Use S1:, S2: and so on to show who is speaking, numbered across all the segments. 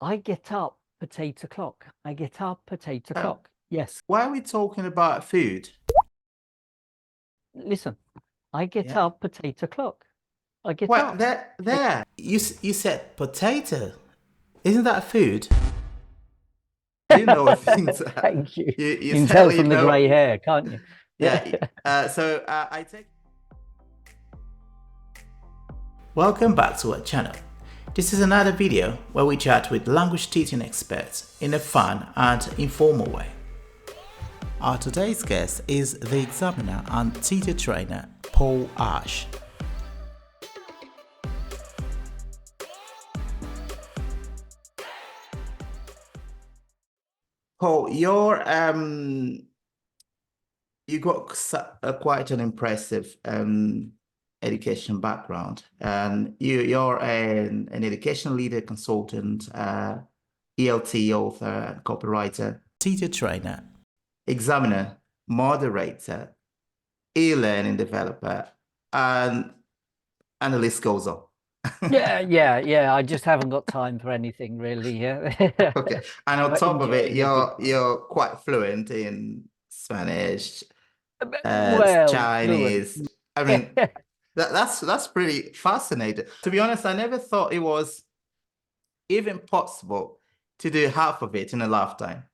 S1: I get up at 8 o'clock. I get up at eight
S2: Oh,
S1: o'clock. Yes.
S2: why are we talking about food?
S1: Listen, I get
S2: Yeah.
S1: up at 8 o'clock. I get
S2: What
S1: up. I,
S2: there. You said potato. Isn't that food? You know things.
S1: Thank you.
S2: You
S1: You can tell
S2: certainly
S1: from the
S2: know.
S1: grey hair, can't you? Yeah.
S2: Yeah. I take. Welcome back to our channel. This is another video where we chat with language teaching experts in a fun and informal way. Our today's guest is the examiner and teacher trainer Paul Ash. Paul, you got quite an impressive education background, and you're an education leader, consultant, ELT author, copywriter, teacher trainer, examiner, moderator, e-learning developer, and the list goes on.
S1: Yeah. I just haven't got time for anything really. Yeah.
S2: Okay, and on
S1: But
S2: top of it,
S1: enjoying every
S2: you're quite fluent in Spanish,
S1: well, fluent.
S2: Chinese. I mean, that's pretty fascinating. To be honest, I never thought it was even possible to do half of it in a lifetime.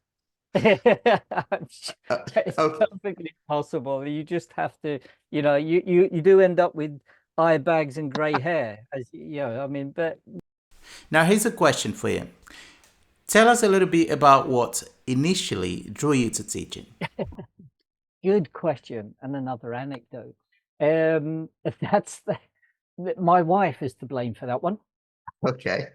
S1: It's
S2: Okay.
S1: perfectly possible. You just have to, you do end up with eye bags and grey hair, as I mean, but
S2: Now, here's a question for you. Tell us a little bit about what initially drew you to teaching.
S1: good question. And another anecdote. That's my wife is to blame for that one.
S2: Okay.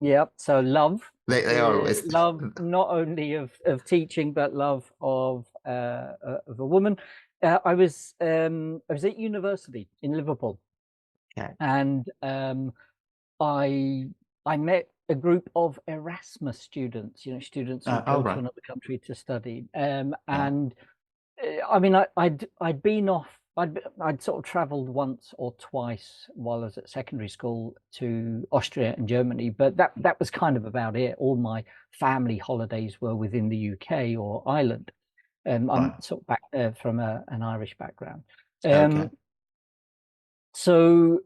S1: Yeah. So love,
S2: They always.
S1: love not only of teaching, but love of a woman. I was at university in Liverpool,
S2: Okay.
S1: and I met a group of Erasmus students, students who
S2: All
S1: go to
S2: right.
S1: another country to study.
S2: Yeah.
S1: And I mean, I'd been off. I'd sort of travelled once or twice while I was at secondary school to Austria and Germany, but that was kind of about it. All my family holidays were within the UK or Ireland. I'm
S2: Right.
S1: sort of back from an Irish background.
S2: Okay.
S1: Um, so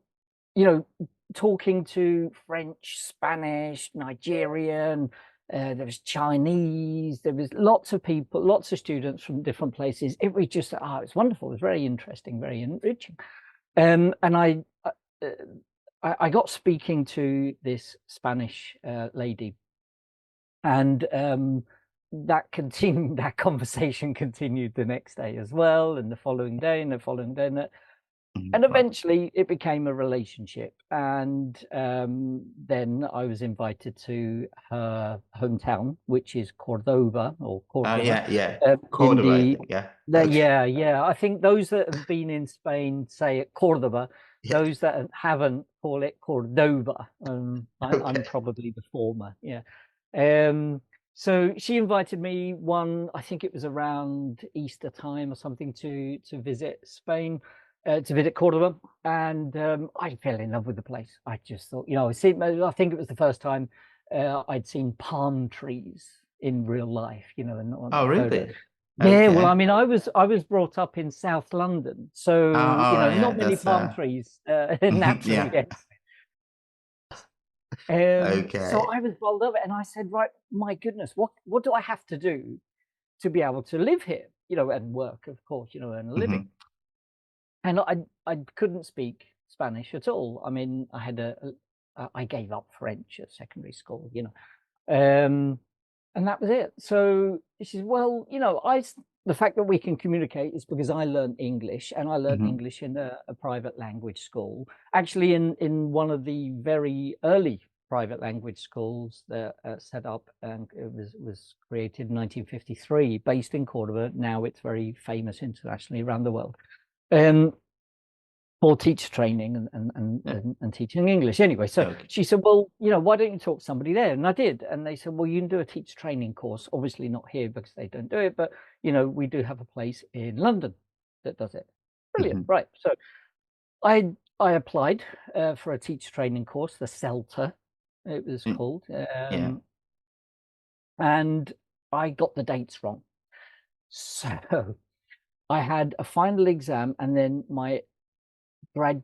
S1: you know, talking to French, Spanish, Nigerian, there was Chinese, there was lots of people, lots of students from different places. It was just, it's wonderful. It was very interesting, very enriching. And I got speaking to this Spanish lady, and that continued. That conversation continued the next day as well, and the following day, and the following day, and
S2: Right.
S1: eventually it became a relationship. And then I was invited to her hometown, which is Cordoba or Cordoba,
S2: Yeah.
S1: in
S2: Cordoba, I think. Yeah. Okay.
S1: yeah. I think those that have been in Spain say it Cordoba.
S2: Yeah.
S1: Those that haven't call it Cordoba. I'm
S2: Okay.
S1: probably the former. Yeah. Um, so she invited me one, I think it was around Easter time or something, to visit Spain, to visit Cordoba, and I fell in love with the place. I just thought, I think it was the first time I'd seen palm trees in real life, and not
S2: Oh,
S1: on photos.
S2: really?
S1: Yeah, well, I
S2: Okay.
S1: mean, I was brought up in South London, so
S2: All right. Yeah.
S1: not many
S2: That's
S1: palm trees naturally.
S2: yeah.
S1: So
S2: Okay.
S1: I was bowled over, and I said, right, my goodness, what do I have to do to be able to live here, and work, of course, earn a living.
S2: Hmm.
S1: And I couldn't speak Spanish at all. I mean, I gave up French at secondary school, and that was it. So she says, well, the fact that we can communicate is because I learned English, and I learned
S2: Hmm.
S1: English in a private language school, actually in one of the very early private language schools that set up, and it was created in 1953, based in Cordoba. Now it's very famous internationally around the world. Um, for teacher training
S2: Yeah.
S1: and teaching English. Anyway, so
S2: Okay.
S1: she said, well, why don't you talk to somebody there? And I did. And they said, well, you can do a teacher training course. Obviously not here because they don't do it, but we do have a place in London that does it. Brilliant.
S2: Hmm.
S1: Right. So I applied for a teacher training course, the CELTA, it was
S2: Mm.
S1: called.
S2: Yeah.
S1: and I got the dates wrong. So I had a final exam and then my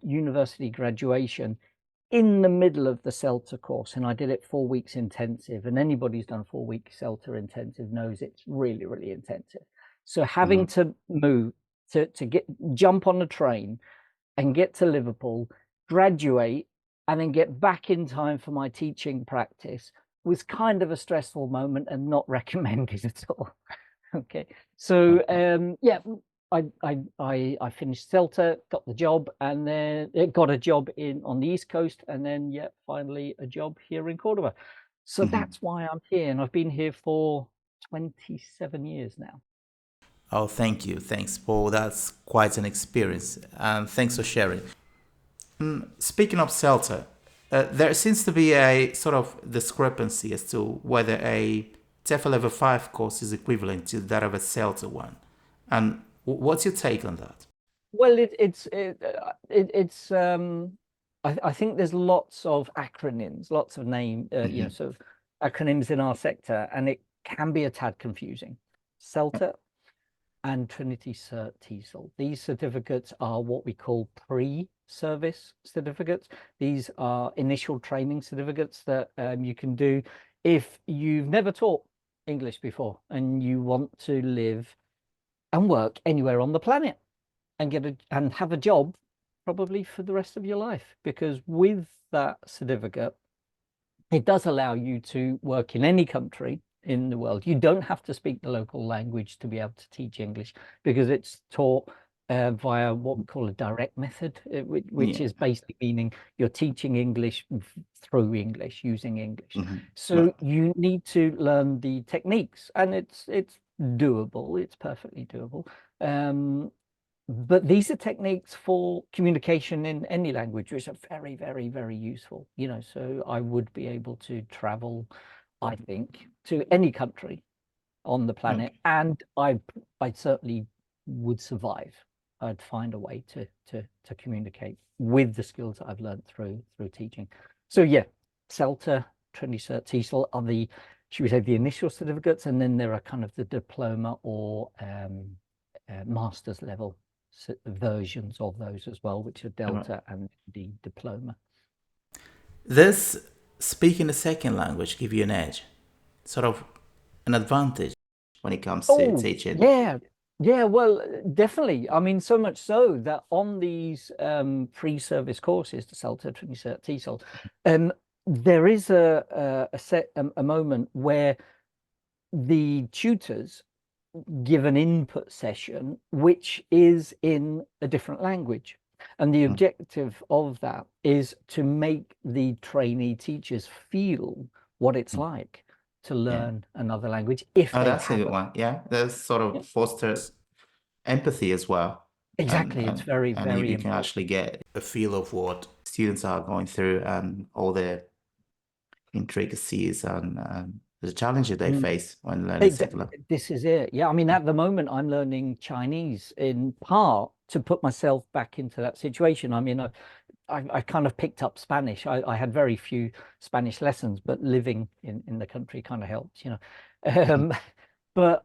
S1: university graduation in the middle of the CELTA course, and I did it 4 weeks intensive. And anybody who's done 4-week CELTA intensive knows it's really, really intensive. So having to move to jump on a train and get to Liverpool, graduate, and then get back in time for my teaching practice was kind of a stressful moment and not recommended at all. Okay, so yeah, I finished CELTA, got the job, and then it got a job on the East Coast, and then yeah, finally a job here in Cordoba. So that's why I'm here, and I've been here for 27 years now.
S2: Oh, thank you. Thanks, Paul. That's quite an experience. And thanks for sharing. Speaking of CELTA, there seems to be a sort of discrepancy as to whether a TEFL Level 5 course is equivalent to that of a CELTA one. And what's your take on that?
S1: Well, I think there's lots of acronyms, lots of you know, sort of acronyms in our sector, and it can be a tad confusing. CELTA and Trinity Cert TESOL. These certificates are what we call pre-service certificates. These are initial training certificates that you can do if you've never taught English before and you want to live and work anywhere on the planet and have a job probably for the rest of your life. Because with that certificate, it does allow you to work in any country in the world. You don't have to speak the local language to be able to teach English, because it's taught via what we call a direct method, which is basically meaning you're teaching English through English, using English. So you need to learn the techniques, and it's doable. It's perfectly doable. But these are techniques for communication in any language, which are very, very, very useful. You know, so I would be able to travel, I think, to any country on the planet, and I certainly would survive. I'd find a way to communicate with the skills that I've learned through teaching. So yeah, CELTA, Trinity Cert TESOL are the, should we say, the initial certificates, and then there are kind of the diploma or master's level versions of those as well, which are Delta and the diploma.
S2: Does speaking a second language give you an edge, sort of an advantage when it comes to teaching?
S1: Yeah, well, definitely. I mean, so much so that on these pre-service courses, the CELTA, Trinity Cert TESOL, there is a moment where the tutors give an input session which is in a different language, and the objective of that is to make the trainee teachers feel what it's like to learn another language. If
S2: that's a good one. Yeah, that sort of fosters empathy as well.
S1: Exactly. It's very,
S2: and
S1: very
S2: you can actually get a feel of what students are going through and all the intricacies and the challenges they face when learning second language.
S1: This is it. Yeah, I mean, at the moment, I'm learning Chinese in part to put myself back into that situation. I mean, I kind of picked up Spanish. I had very few Spanish lessons, but living in the country kind of helps, you know. But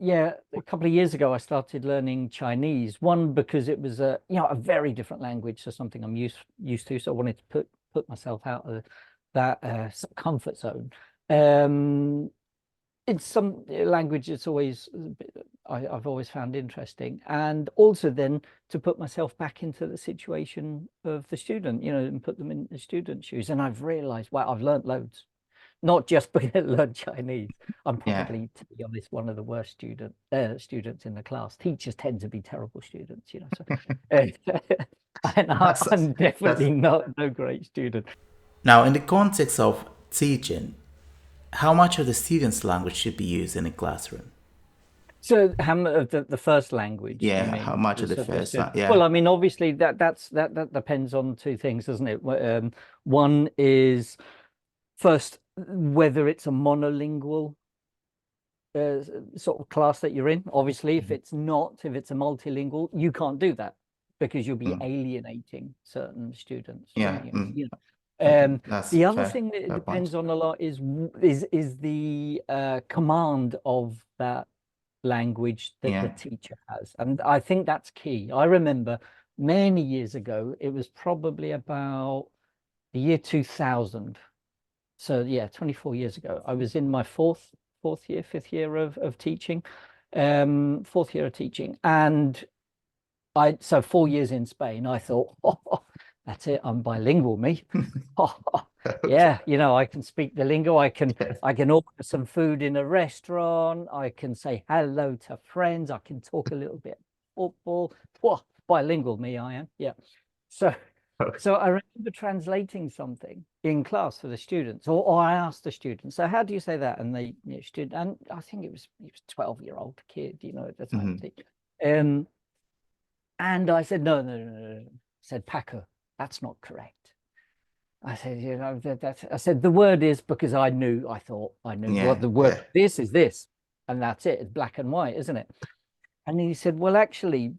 S1: yeah, a couple of years ago, I started learning Chinese. One, because it was a very different language, so something I'm used to. So I wanted to put myself out of that comfort zone. It's some language it's always I've always found interesting, and also then to put myself back into the situation of the student, you know, and put them in the student shoes. And I've realized, wow, I've learned loads, not just because I learned Chinese. I'm probably, to be honest, one of the worst students in the class. Teachers tend to be terrible students, you know. So, and I'm definitely no great student.
S2: Now, in the context of teaching, how much of the student's language should be used in a classroom?
S1: So how of the first language?
S2: Yeah, how much of the first? Yeah.
S1: Well, I mean, obviously that depends on two things, doesn't it? One is first whether it's a monolingual sort of class that you're in. Obviously, if it's not, if it's a multilingual, you can't do that because you'll be alienating certain students.
S2: Yeah.
S1: You know.
S2: That's
S1: The other
S2: fair.
S1: thing that it
S2: Fair point.
S1: depends on a lot is the command of that language that the
S2: Yeah.
S1: teacher has, and I think that's key. I remember many years ago, it was probably about the year 2000. So yeah, 24 years ago, I was in my fifth year of teaching, fourth year of teaching, and so 4 years in Spain. I thought, oh, that's it, I'm bilingual, me.
S2: Okay.
S1: Yeah, I can speak the lingo. I can
S2: Yes.
S1: I can order some food in a restaurant. I can say hello to friends. I can talk a little bit football. Whoa, bilingual, me, I am. Yeah. So so I remember translating something in class for the students, or I asked the students, so how do you say that? And they student, and I think he was 12-year-old kid, at the time.
S2: Mhm.
S1: And I said, no, no, no, no, no. I said, Paco, that's not correct. I said, I said, the word is, because I thought I knew what
S2: Yeah.
S1: the word
S2: Yeah.
S1: this is this, and that's it. It's black and white, isn't it? And he said, well, actually,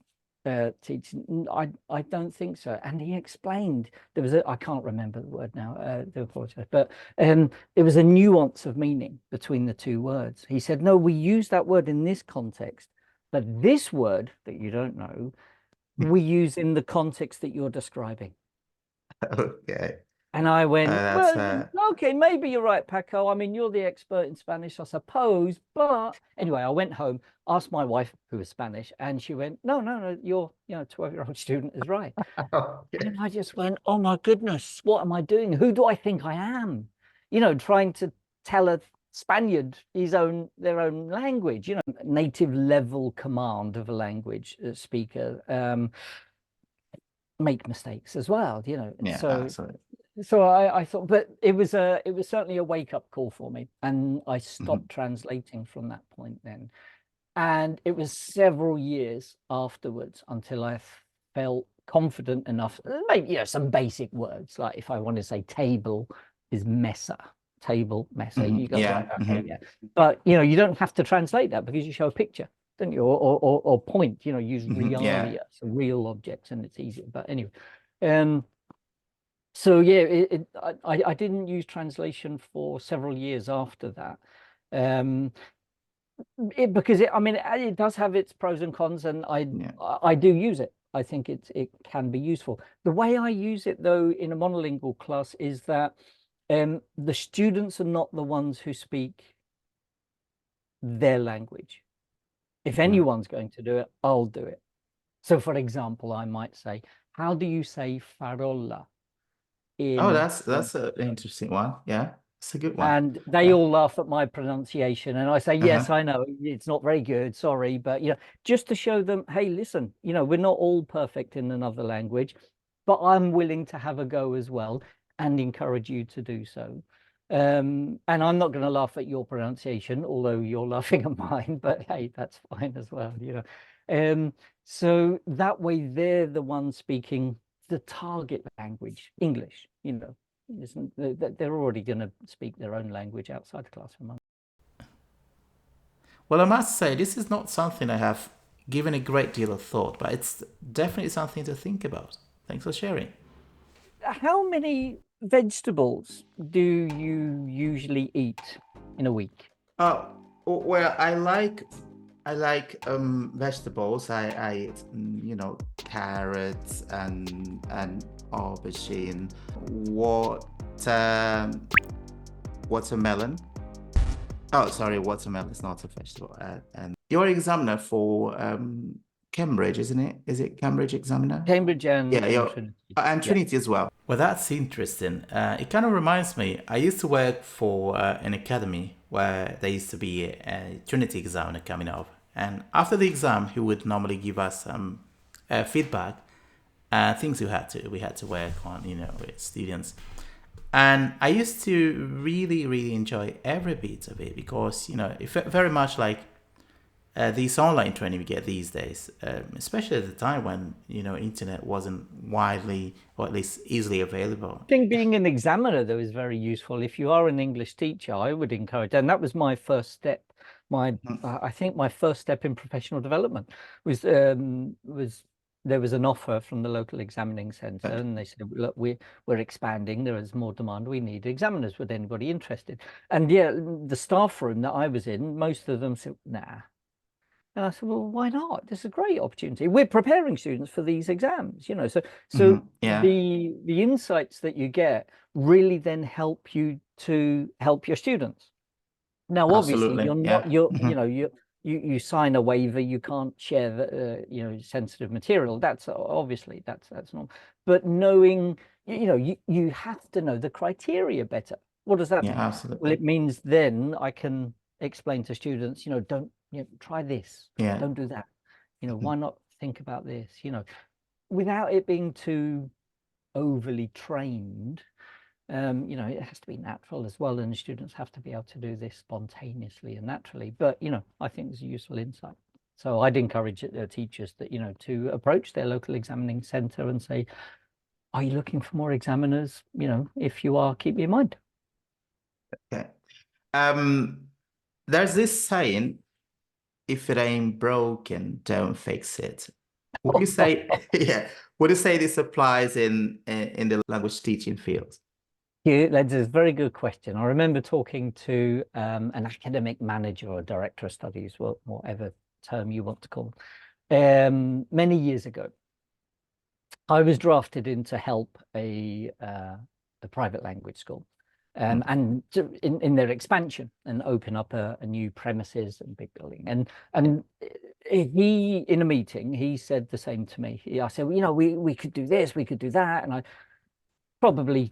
S1: teaching, I don't think so. And he explained there was I can't remember the word now, do apologize, but there was a nuance of meaning between the two words. He said, no, we use that word in this context, but this word that you don't know, we use in the context that you're describing.
S2: Okay.
S1: And I went,
S2: That's
S1: well, okay, maybe you're right, Paco. I mean, you're the expert in Spanish, I suppose. But anyway, I went home, asked my wife, who was Spanish, and she went, no, no, no, your 12-year-old student is right.
S2: okay.
S1: And I just went, oh my goodness, what am I doing? Who do I think I am? Trying to tell a Spaniard their own language, native level command of a language speaker, make mistakes as well,
S2: Yeah.
S1: so
S2: Absolutely.
S1: I thought, but it was certainly a wake-up call for me, and I
S2: Mhm.
S1: stopped translating from that point then. And it was several years afterwards until I felt confident enough, maybe some basic words, like if I want to say table is mesa, table mesa,
S2: Mhm.
S1: you go, right,
S2: Yeah.
S1: okay,
S2: Mhm.
S1: yeah. But you don't have to translate that, because you show a picture, don't you, or point, use
S2: Mhm. Yeah.
S1: realia, so real objects, and it's easier. But anyway, so yeah, I didn't use translation for several years after that, because I mean, it does have its pros and cons, and
S2: Yeah.
S1: I do use it. I think it can be useful. The way I use it, though, in a monolingual class is that the students are not the ones who speak their language. If
S2: Mhm.
S1: anyone's going to do it, I'll do it. So, for example, I might say, how do you say farola
S2: Oh,
S1: in
S2: that's an interesting one. Yeah. It's a good one.
S1: and they
S2: Yeah.
S1: all laugh at my pronunciation, and I say, yes,
S2: Uh-huh.
S1: I know it's not very good, sorry, but just to show them, hey, listen, we're not all perfect in another language, but I'm willing to have a go as well, and encourage you to do so. And I'm not going to laugh at your pronunciation, although you're laughing at mine, but hey, that's fine as well. So that way they're the ones speaking the target language, English. Isn't they're already going to speak their own language outside the classroom.
S2: Well, I must say, this is not something I have given a great deal of thought, but it's definitely something to think about. Thanks for sharing.
S1: How many vegetables do you usually eat in a week?
S2: Oh, well, I like vegetables. I eat, carrots and aubergine. What watermelon? Oh, sorry, watermelon is not a vegetable. And you're examiner for Cambridge, isn't it? Is it Cambridge examiner?
S1: Cambridge
S2: Yeah,
S1: and
S2: you're
S1: Trinity.
S2: and
S1: Yeah.
S2: Trinity as well. Well, that's interesting. It kind of reminds me. I used to work for an academy where there used to be a Trinity examiner coming up, and after the exam, he would normally give us some feedback, things we had to work on, with students. And I used to really, really enjoy every bit of it because, it felt very much like this online training we get these days, especially at the time when, internet wasn't widely or at least easily available.
S1: I think being an examiner, though, is very useful. If you are an English teacher, I would encourage, and that was my first step. I think my first step in professional development was there was an offer from the local examining centre, and they said, look, we're expanding, there is more demand, we need examiners, would anybody interested? And yeah, the staff room that I was in, most of them said, nah. And I said, well, why not? This is a great opportunity. We're preparing students for these exams, you know. So
S2: Yeah.
S1: the insights that you get really then help you to help your students. Now, obviously,
S2: Absolutely.
S1: you're not,
S2: Yeah.
S1: you know, you sign a waiver, you can't share the, you know, sensitive material. That's obviously that's normal. But knowing, you know, you have to know the criteria better. What does that
S2: Yeah,
S1: mean? Well,
S2: absolutely.
S1: it means then I can explain to students, you know, don't, you know, try this,
S2: Yeah.
S1: don't do that. You know, why not think about this? You know, without it being too overly trained. You know, it has to be natural as well, and the students have to be able to do this spontaneously and naturally. But, you know, I think it's a useful insight. So I'd encourage teachers that, you know, to approach their local examining centre and say, are you looking for more examiners? You know, if you are, keep me in mind.
S2: Okay. There's this saying, if it ain't broken, don't fix it. Would you say, yeah, would you say this applies in the language teaching field?
S1: Yeah, that's a very good question. I remember talking to an academic manager or director of studies, whatever term you want to call them, many years ago. I was drafted in to help a private language school, and in their expansion and open up a new premises and big building. And he, in a meeting, he said the same to me. I said, well, you know, we could do this, we could do that, and I probably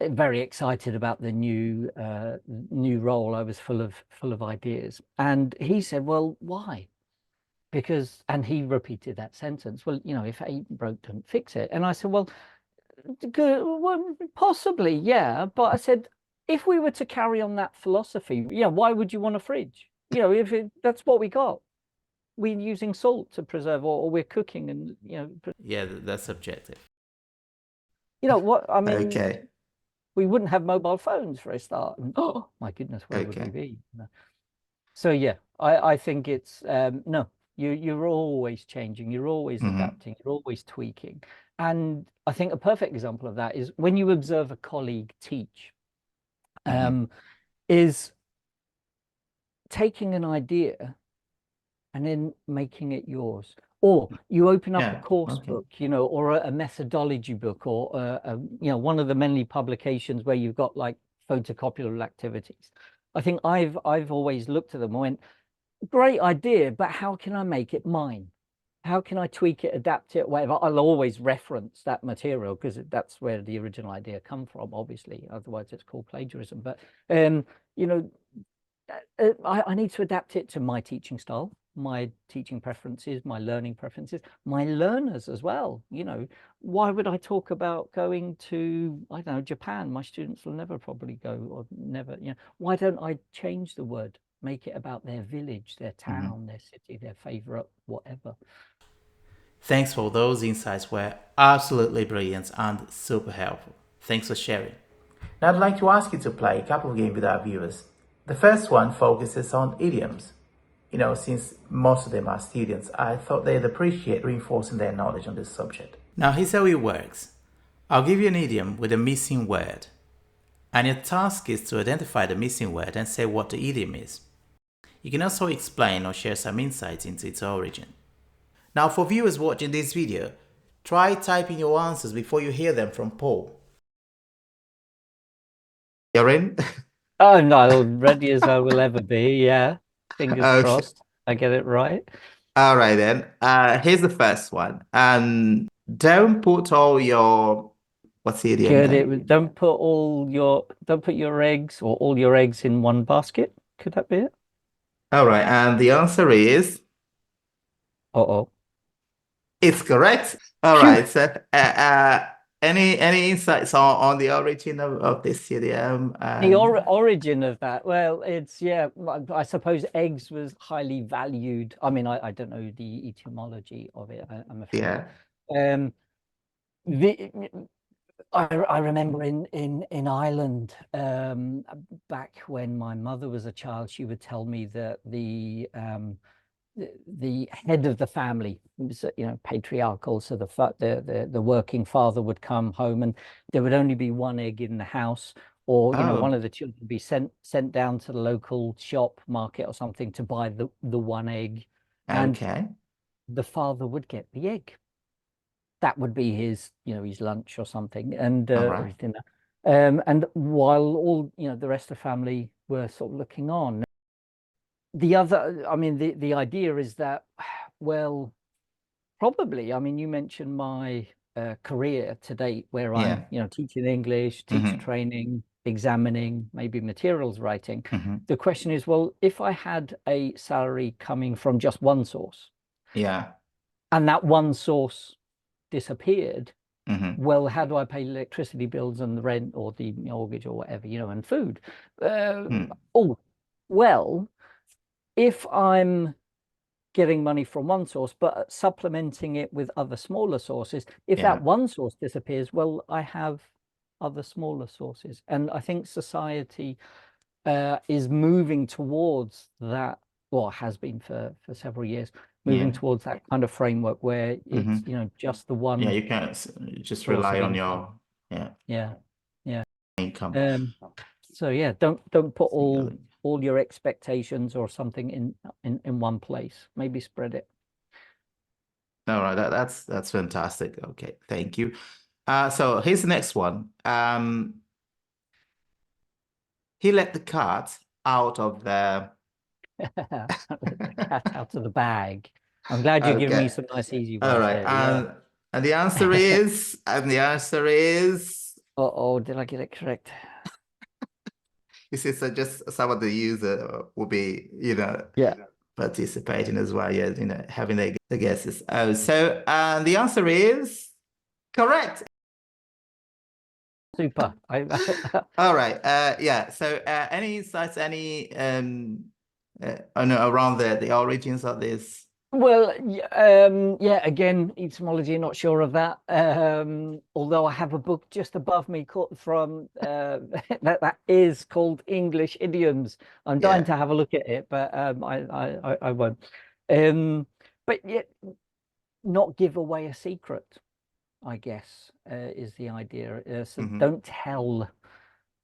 S1: very excited about the new role. I was full of ideas, and he said, well, why? Because, and he repeated that sentence, well, you know, if it ain't broke, don't fix it. And I said, well, possibly, yeah, but I said, if we were to carry on that philosophy, yeah, why would you want a fridge? You know, if that's what we got, we're using salt to preserve, or we're cooking, and you know,
S2: Yeah, that's subjective.
S1: you know what I mean.
S2: Okay.
S1: We wouldn't have mobile phones for a start, and oh my goodness, where would we
S2: Okay.
S1: be? So yeah, I think it's no, you're always changing, you're always adapting, you're always tweaking. And I think a perfect example of that is when you observe a colleague teach, is taking an idea and then making it yours. Or you open up a
S2: Yeah.
S1: course
S2: Okay.
S1: book, you know, or a methodology book, or you know, one of the many publications where you've got like photocopiable activities. I think I've always looked at them and went, great idea, but how can I make it mine? How can I tweak it, adapt it, whatever? I'll always reference that material because that's where the original idea come from, obviously. Otherwise, it's called plagiarism. But you know, I need to adapt it to my teaching style, my teaching preferences, my learning preferences, my learners as well. You know, why would I talk about going to, I don't know, Japan? My students will never probably go, or never, you know, why don't I change the word, make it about their village, their town, their city, their favorite, whatever.
S2: Thanks for those insights were absolutely brilliant and super helpful. Thanks for sharing. Now I'd like to ask you to play a couple of games with our viewers. The first one focuses on idioms. You know, since most of them are students, I thought they'd appreciate reinforcing their knowledge on this subject. Now here's how it works. I'll give you an idiom with a missing word, and your task is to identify the missing word and say what the idiom is. You can also explain or share some insights into its origin. Now for viewers watching this video, try typing your answers before you hear them from Paul. You're in?
S1: Oh no, ready as I will ever be. Yeah, fingers
S2: Okay.
S1: crossed. I get it right.
S2: All right then. Here's the first one. Don't put all your what's the idiom
S1: Good.
S2: then?
S1: Don't put your eggs, or all your eggs in one basket. Could that be it?
S2: All right, and the answer is
S1: Uh-oh.
S2: it's correct. All
S1: Phew.
S2: right. So, any insights on the origin of this idiom?
S1: The
S2: And
S1: origin of that, well, it's, yeah, I suppose eggs was highly valued. I mean, I don't know the etymology of it, I'm afraid.
S2: yeah,
S1: Um, the I remember in Ireland, back when my mother was a child, she would tell me that the head of the family. It was, patriarchal. So the working father would come home, and there would only be one egg in the house, or one
S2: Oh,
S1: of the children would be sent down to the local shop, market, or something to buy the one egg, and
S2: okay.
S1: the father would get the egg. That would be his, his lunch or something, and
S2: All
S1: or
S2: right.
S1: his dinner. And while all, the rest of the family were sort of looking on, the idea is that, well, probably, you mentioned my career to date, where I'm,
S2: Yeah.
S1: teaching English, teacher
S2: Mm-hmm.
S1: training, examining, maybe materials writing.
S2: Mm-hmm.
S1: The question is, well, if I had a salary coming from just one source,
S2: Yeah.
S1: and that one source disappeared,
S2: Mm-hmm.
S1: well, how do I pay electricity bills and the rent or the mortgage or whatever, and food?
S2: Mm.
S1: Oh, well, if I'm getting money from one source, but supplementing it with other smaller sources, if that
S2: Yeah.
S1: one source disappears, well, I have other smaller sources. And I think society is moving towards that, well, has been for several years, moving
S2: Yeah.
S1: towards that kind of framework where it's,
S2: Mm-hmm.
S1: just the
S2: Yeah,
S1: one
S2: you can't just
S1: source
S2: rely
S1: of
S2: on
S1: income.
S2: your yeah
S1: Yeah. Yeah.
S2: income.
S1: Um, so yeah, don't put
S2: Single.
S1: all your expectations or something in one place. Maybe spread it.
S2: All right, that's fantastic. Okay, thank you. So here's the next one. He let the cat out of the.
S1: Let the cat out of the bag. I'm glad you're giving me
S2: Okay.
S1: some nice easy
S2: All
S1: ones
S2: right.
S1: there. Yeah.
S2: And the answer is,
S1: Oh, did I get it correct?
S2: you see, so just some of the user will be,
S1: Yeah.
S2: participating as well. Yeah, having the guesses. Oh, so the answer is correct.
S1: Super.
S2: All right. Yeah. So, any insights, I know around the origins of this?
S1: Well, yeah, again, etymology, not sure of that. Although I have a book just above me from that is called English Idioms. I'm dying
S2: Yeah.
S1: to have a look at it, but I won't. Um, but yet, not give away a secret, I guess, is the idea. So
S2: Mm-hmm.
S1: don't tell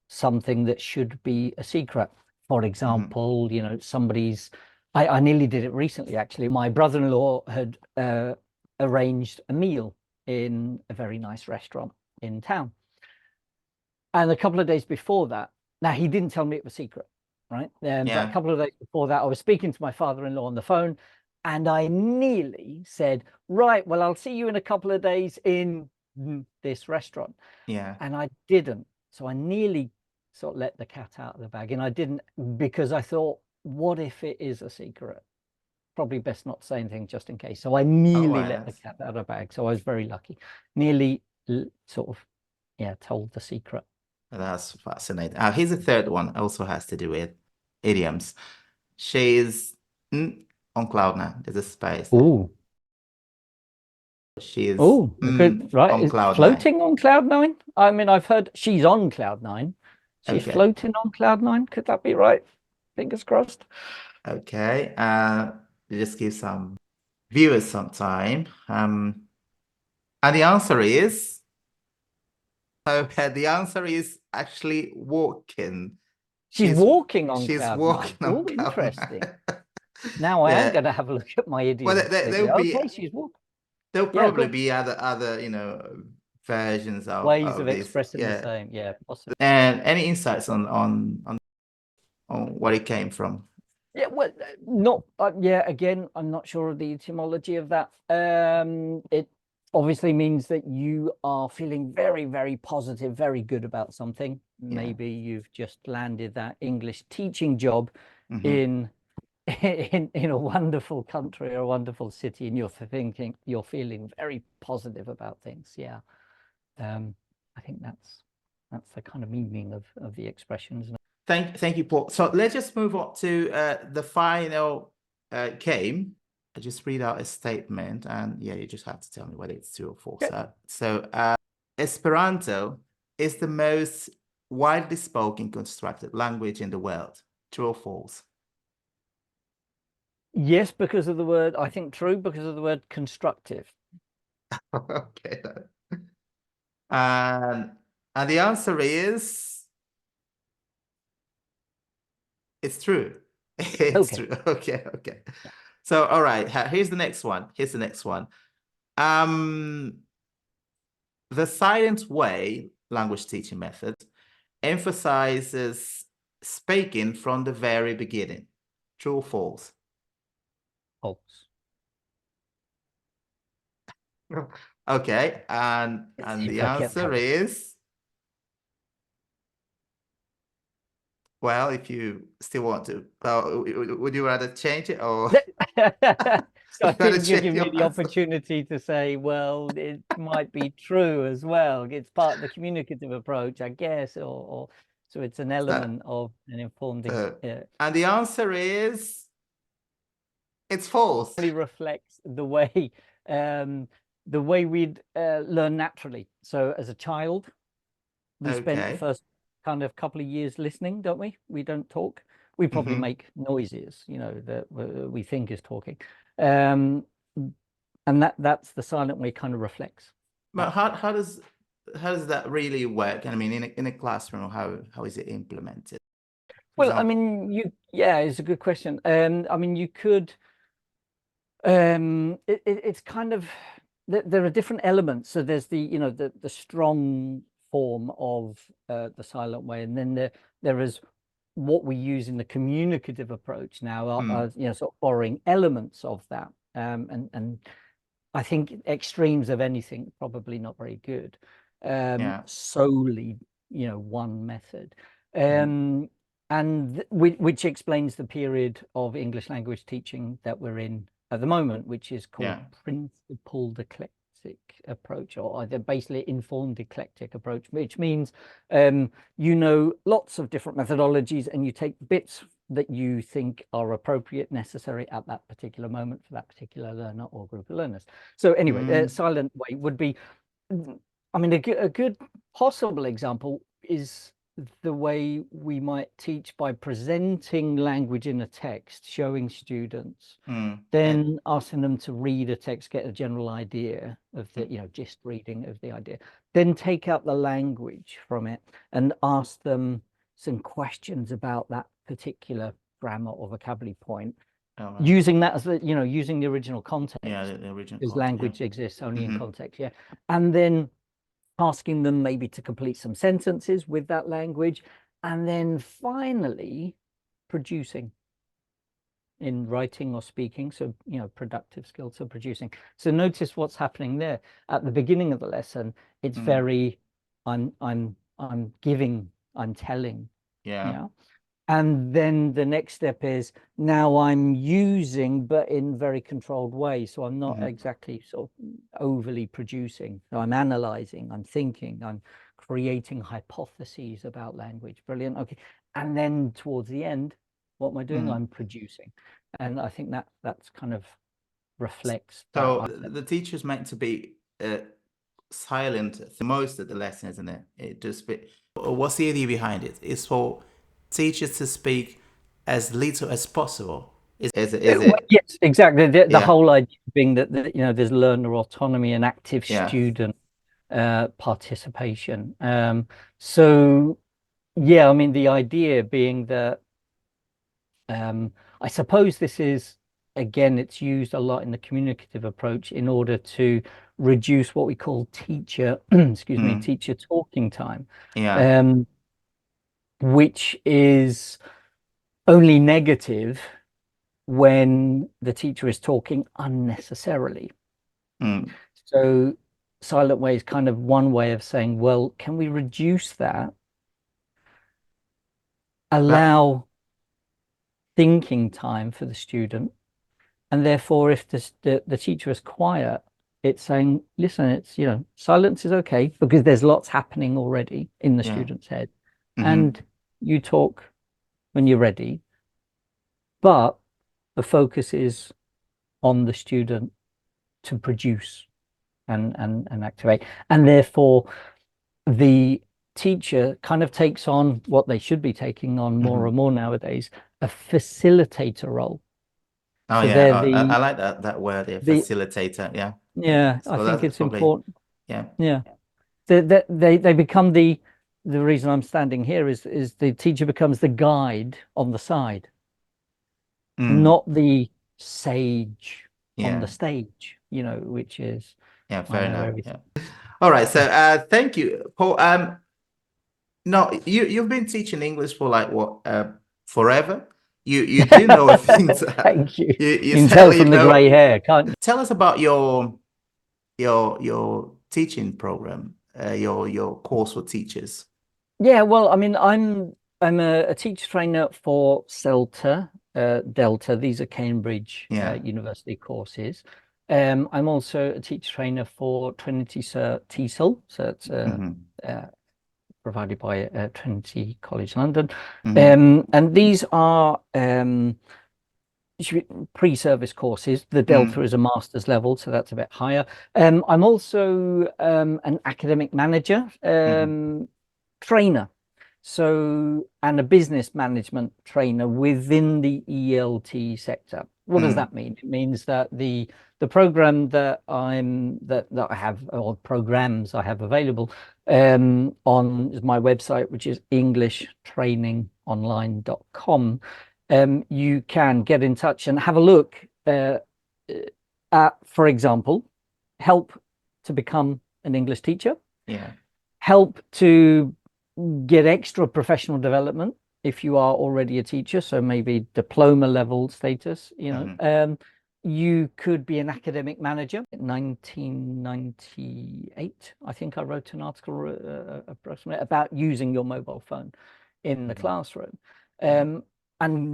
S1: something that should be a secret. For
S2: Mm-hmm.
S1: example, I nearly did it recently, actually. My brother-in-law had arranged a meal in a very nice restaurant in town. And a couple of days before that, now he didn't tell me it was secret, right? But a
S2: Yeah.
S1: couple of days before that, I was speaking to my father-in-law on the phone, and I nearly said, right, well, I'll see you in a couple of days in this restaurant.
S2: Yeah.
S1: And I didn't. So I nearly sort of let the cat out of the bag. And I didn't, because I thought, what if it is a secret? Probably best not say anything just in case. So I
S2: Oh,
S1: nearly let the
S2: yes.
S1: cat out of the bag. So I was very lucky. Nearly sort of, told the secret.
S2: That's fascinating. Here's a third one. Also has to do with idioms. She is on cloud nine. There's a space there.
S1: Oh,
S2: She is
S1: oh, good. Right.
S2: on
S1: Is
S2: cloud nine.
S1: floating on cloud nine? I've heard she's on cloud nine. She's
S2: Okay.
S1: floating on cloud nine. Could that be right? Fingers crossed.
S2: Okay. Just give some viewers some time. And the answer is, the answer is actually walking.
S1: She's walking on
S2: She's
S1: cloud nine.
S2: walking on
S1: Oh,
S2: cloud
S1: interesting.
S2: nine.
S1: Now I am
S2: Yeah.
S1: going to have a look at my
S2: Well,
S1: idioms
S2: there'll
S1: video.
S2: be
S1: Okay, she's walking.
S2: there'll
S1: Yeah,
S2: probably
S1: cool.
S2: be other versions
S1: Ways
S2: of
S1: of
S2: this.
S1: expressing the
S2: Yeah.
S1: same. Yeah, possibly.
S2: And any insights on what it came from?
S1: Yeah, well, not yeah. Again, I'm not sure of the etymology of that. It obviously means that you are feeling very, very positive, very good about something.
S2: Yeah.
S1: Maybe you've just landed that English teaching job
S2: Mm-hmm.
S1: in a wonderful country or a wonderful city, and you're feeling very positive about things. Yeah. I think that's the kind of meaning of the expressions.
S2: Thank you, Paul. So let's just move on to the final game. I just read out a statement, and yeah, you just have to tell me whether it's true or false.
S1: Okay.
S2: So Esperanto is the most widely spoken constructed language in the world. True or false?
S1: Yes, because of the word, I think true because of the word constructive.
S2: Okay. And and the answer is it's true. It's
S1: Okay.
S2: true. Okay, okay. So all right, here's the next one. Here's the next one. Um, the silent way language teaching method emphasizes speaking from the very beginning. True or false?
S1: False.
S2: Okay,
S1: Let's
S2: and
S1: see if
S2: the
S1: I get
S2: answer
S1: that
S2: is, well, if you still want to, would you rather change it or
S1: right. So
S2: would you rather
S1: you're
S2: change
S1: giving me
S2: your
S1: the
S2: answer?
S1: opportunity to say, well, it might be true as well. It's part of the communicative approach, I guess, or so it's an
S2: So,
S1: element of an informed
S2: so, and the answer is it's false.
S1: really reflects the way we'd learn naturally. So as a child, we spent the
S2: Okay.
S1: first kind of couple of years listening, don't we? We don't talk. We probably
S2: Mm-hmm.
S1: make noises, that we think is talking. Um, and that's the silent way kind of reflects
S2: But
S1: that.
S2: how does that really work? I mean, in a classroom, how is it implemented? For
S1: Well, I
S2: example.
S1: mean, yeah, it's a good question. I mean, you could, it's kind of, there are different elements. So there's the strong form of the silent way, and then there is what we use in the communicative approach now are sort of borrowing elements of that. And I think extremes of anything probably not very good.
S2: Yeah.
S1: Solely, one method.
S2: Mm,
S1: And which explains the period of English language teaching that we're in at the moment, which is called
S2: yeah.
S1: principled eclectic approach, or basically informed eclectic approach, which means lots of different methodologies, and you take bits that you think are appropriate, necessary at that particular moment for that particular learner or group of learners. So anyway, the
S2: Mm,
S1: silent way would be, I mean, a good possible example is the way we might teach by presenting language in a text, showing students, then asking them to read a text, get a general idea of the, just reading of the idea, then take out the language from it and ask them some questions about that particular grammar or vocabulary point,
S2: all right.
S1: using that as using the original
S2: Yeah,
S1: context,
S2: the original
S1: because
S2: content. Yeah.
S1: language exists only in
S2: Mm-hmm.
S1: context. Yeah. And then asking them maybe to complete some sentences with that language, and then finally producing in writing or speaking. So, productive skills, so producing. So notice what's happening there at the beginning of the lesson. It's very, I'm giving, I'm telling,
S2: Yeah.
S1: yeah. And then the next step is now I'm using, but in very controlled way. So I'm not exactly sort of overly producing. So I'm analyzing, I'm thinking, I'm creating hypotheses about language. Brilliant. Okay. And then towards the end, what am I doing? I'm producing. And I think that's kind of reflects that.
S2: So the teacher's meant to be silent for most of the lesson, isn't it? It just be, what's the idea behind it? It's for teachers to speak as little as possible. Is
S1: Well,
S2: it?
S1: yes, exactly. The
S2: Yeah.
S1: whole idea being that, there's learner autonomy and active
S2: Yeah.
S1: student participation. So yeah, I mean, the idea being that I suppose this is, again, it's used a lot in the communicative approach in order to reduce what we call teacher, excuse me, teacher talking time,
S2: Yeah.
S1: um, which is only negative when the teacher is talking unnecessarily. So silent way is kind of one way of saying, well, can we reduce that,
S2: But
S1: allow thinking time for the student, and therefore if the teacher is quiet, it's saying, listen, it's, silence is okay because there's lots happening already in the
S2: yeah.
S1: student's head, and you talk when you're ready, but the focus is on the student to produce and activate, and therefore the teacher kind of takes on what they should be taking on more and more nowadays, a facilitator role.
S2: Oh
S1: So
S2: yeah,
S1: they're
S2: I like that word, yeah,
S1: the
S2: facilitator. Yeah.
S1: yeah, I
S2: So
S1: think
S2: that's
S1: it's
S2: probably,
S1: important.
S2: yeah.
S1: Yeah. They become the reason I'm standing here is the teacher becomes the guide on the side,
S2: Mm,
S1: not the sage on the
S2: yeah.
S1: stage, which is,
S2: Yeah,
S1: I
S2: fair
S1: know
S2: enough.
S1: everything.
S2: Yeah. All right. So thank you, Paul. No, you've been teaching English for like what, forever? You do know things.
S1: Thank you.
S2: You
S1: You can tell
S2: certainly
S1: from the
S2: know.
S1: grey hair, can't you?
S2: Tell us about your teaching program, your course for teachers.
S1: Yeah, well, I mean, I'm a teacher trainer for CELTA, Delta. These are Cambridge
S2: Yeah.
S1: University courses. I'm also a teacher trainer for Trinity TESOL, so it's
S2: Hmm.
S1: provided by Trinity College London.
S2: Hmm.
S1: And these are pre-service courses. The Delta is a master's level, so that's a bit higher. I'm also an academic manager, trainer, and a business management trainer within the ELT sector. What does that mean? It means that the program that I have, or programs I have available on my website, which is englishtrainingonline.com. You can get in touch and have a look at, for example, help to become an English teacher.
S2: Yeah.
S1: Help to get extra professional development if you are already a teacher, so maybe diploma level status. You could be an academic manager. In 1998, I think I wrote an article approximately about using your mobile phone in the classroom. And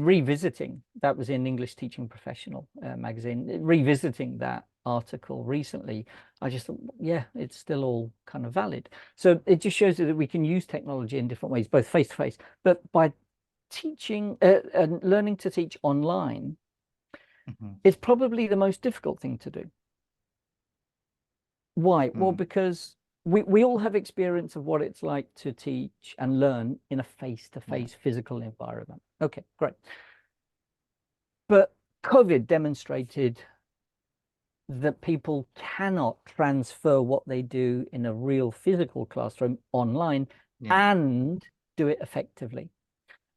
S1: revisiting, that was in English Teaching Professional magazine, revisiting that article recently, I just thought, yeah, it's still all kind of valid. So it just shows you that we can use technology in different ways, both face to face, but by teaching and learning to teach online, it's probably the most difficult thing to do. Why? Well, because we all have experience of what it's like to teach and learn in a face-to-face physical environment. Okay, great. But COVID demonstrated that people cannot transfer what they do in a real physical classroom online and do it effectively.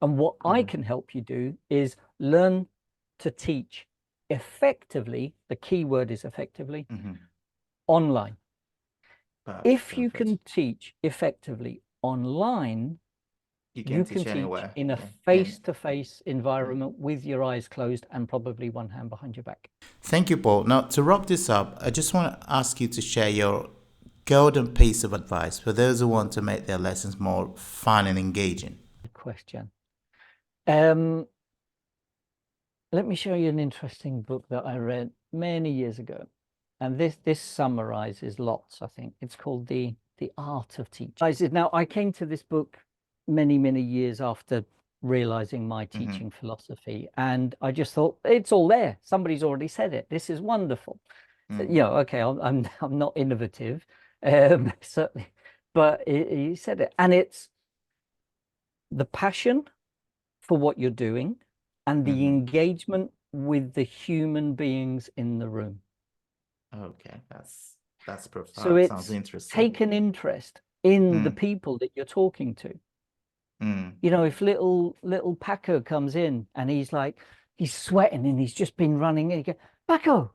S1: And what I can help you do is learn to teach effectively. The key word is effectively online. If you can teach effectively online,
S2: You
S1: you
S2: can
S1: can
S2: teach
S1: teach
S2: anywhere.
S1: in a face-to-face environment with your eyes closed and probably one hand behind your back.
S2: Thank you, Paul. Now, to wrap this up, I just want to ask you to share your golden piece of advice for those who want to make their lessons more fun and engaging.
S1: Good question. Let me show you an interesting book that I read many years ago. And this summarizes lots, I think. It's called The Art of Teaching. Now, I came to this book many, many years after realizing my teaching philosophy. And I just thought, it's all there. Somebody's already said it. This is wonderful. Okay, I'm not innovative, certainly, but he said it. And it's the passion for what you're doing and the engagement with the human beings in the room.
S2: Okay, that's profound.
S1: So it's
S2: sounds interesting.
S1: take an interest in the people that you're talking to. If little Paco comes in and he's sweating and he's just been running in, you go, Paco,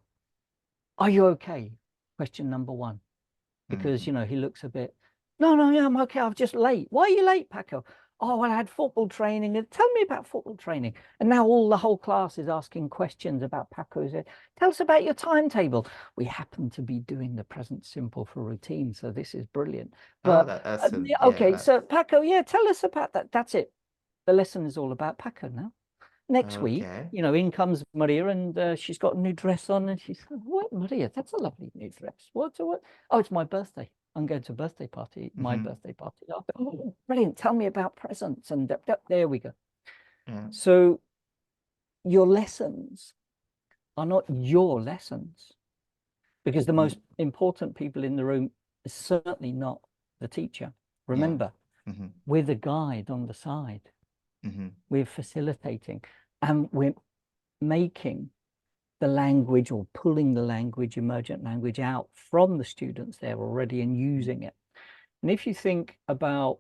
S1: are you okay? Question number one. Because he looks a bit, no, yeah, I'm okay. I'm just late. Why are you late, Paco? Oh, well, I had football training. And tell me about football training. And now the whole class is asking questions about Paco's. Tell us about your timetable. We happen to be doing the present simple for routine, so this is brilliant. But okay, so Paco, yeah, tell us about that. That's it. The lesson is all about Paco now. Next week, in comes Maria, and she's got a new dress on, and she's, what, Maria? That's a lovely new dress. What? Oh, it's my birthday. I'm going to a birthday party. My birthday party. Oh, brilliant. Tell me about presents. And there we go. So your lessons are not your lessons, because the most important people in the room is certainly not the teacher. Remember, we're the guide on the side. We're facilitating, and we're making the language or pulling the language, emergent language out from the students there already and using it. And if you think about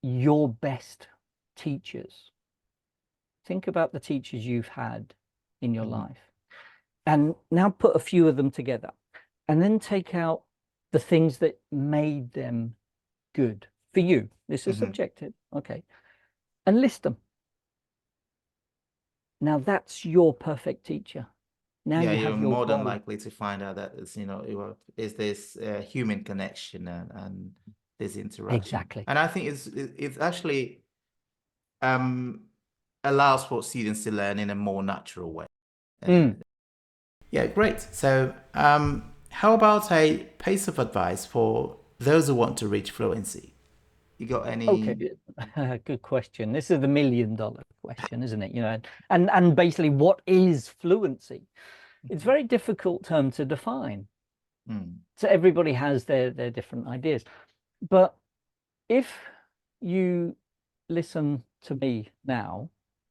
S1: your best teachers, think about the teachers you've had in your life, and now put a few of them together, and then take out the things that made them good for you. This is subjective, okay, and list them. Now that's your perfect teacher. Now
S2: Yeah,
S1: you
S2: you're
S1: have your
S2: more than
S1: goal.
S2: likely to find out that it's, is this human connection and this interaction.
S1: Exactly.
S2: And I think it's actually allows for students to learn in a more natural way. Yeah, great. So how about a piece of advice for those who want to reach fluency? You got any?
S1: Okay, good question. This is the $1 million question, isn't it? And basically, what is fluency? It's a very difficult term to define. So everybody has their different ideas. But if you listen to me now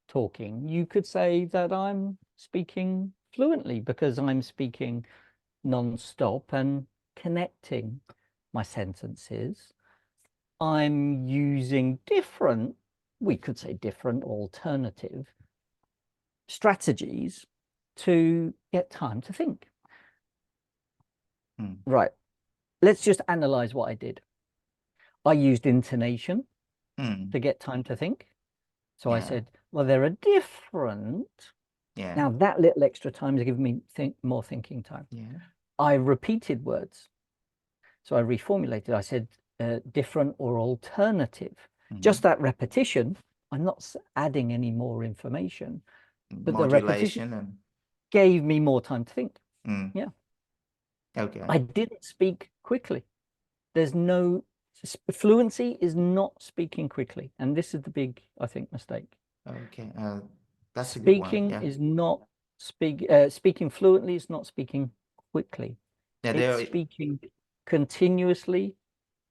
S1: talking, you could say that I'm speaking fluently because I'm speaking non-stop and connecting my sentences. I'm using different, we could say different alternative strategies to get time to think. Right. Let's just analyze what I did. I used intonation to get time to think. So I said, well, there are different. Now that little extra time is giving me more thinking time. I repeated words. So I reformulated. I said different or alternative. Just that repetition. I'm not adding any more information, but the repetition gave me more time to think. Yeah.
S2: Okay.
S1: I didn't speak quickly. There's no fluency is not speaking quickly, and this is the big, I think, mistake.
S2: Okay, that's a good
S1: Speaking
S2: one. Yeah.
S1: is not speaking fluently is not speaking quickly.
S2: Yeah,
S1: it's speaking continuously,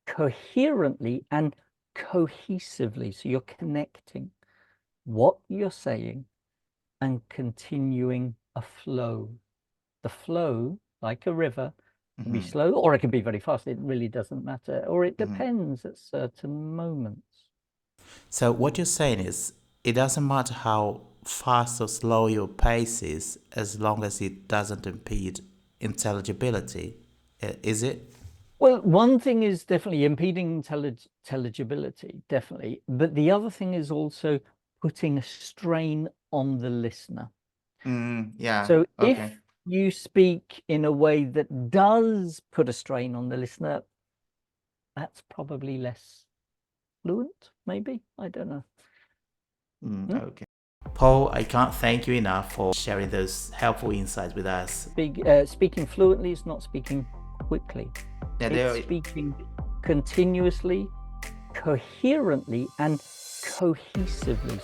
S1: coherently, and cohesively. So you're connecting what you're saying and continuing a flow. The flow, like a river, can be slow or it can be very fast. It really doesn't matter, or it depends at certain moments.
S2: So what you're saying is it doesn't matter how fast or slow your pace is, as long as it doesn't impede intelligibility, is it?
S1: Well, one thing is definitely impeding intelligibility, definitely. But the other thing is also putting a strain on the listener.
S2: Yeah.
S1: So if you speak in a way that does put a strain on the listener, that's probably less fluent, maybe. I don't know.
S2: Okay. Paul, I can't thank you enough for sharing those helpful insights with us.
S1: Speaking fluently is not speaking quickly. It's speaking continuously, coherently, and cohesively.